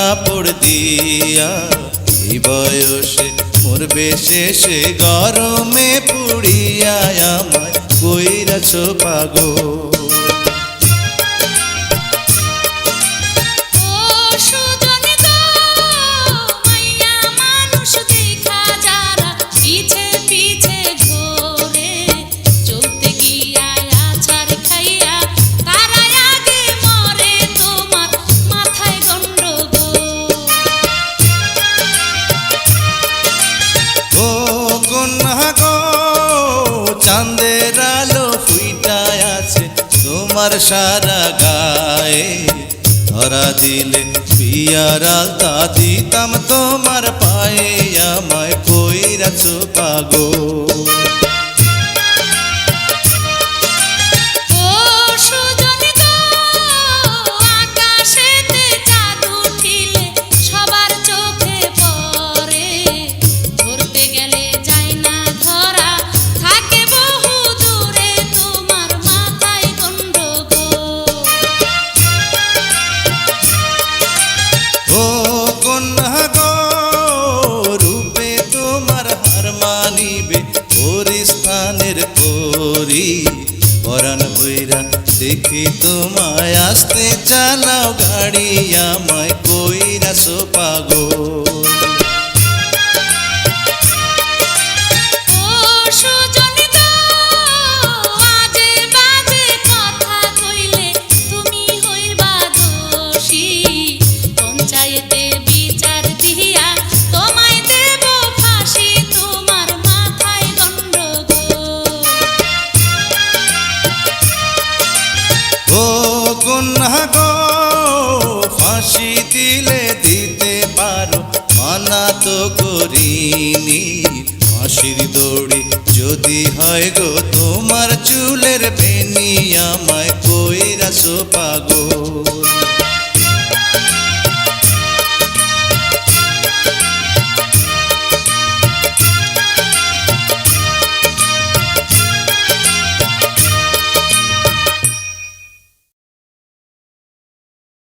কাপড় দিয়া এই বয়সে মরবে শেষে গরমে পুড়িয়া আমায় কইরাছ পাগল। চাঁদের আলো ফুইটায় আছে তোমার সারা গায়ে, ধরা দিলে বিয়ার আলতা দিতাম তোমার পায়ে, আমায় কইরাছ পাগল। পরাণ বইরা দেখি তোমায় আসতে চালাও গাড়ি, আমায় কইরাছ পাগল। ফাঁসি দিলে দিতে পারো মানা তো করিনি, ফাঁসির দড়ি যদি হয় গো তোমার চুলের বেনি, আমায় কইরাছ পাগল।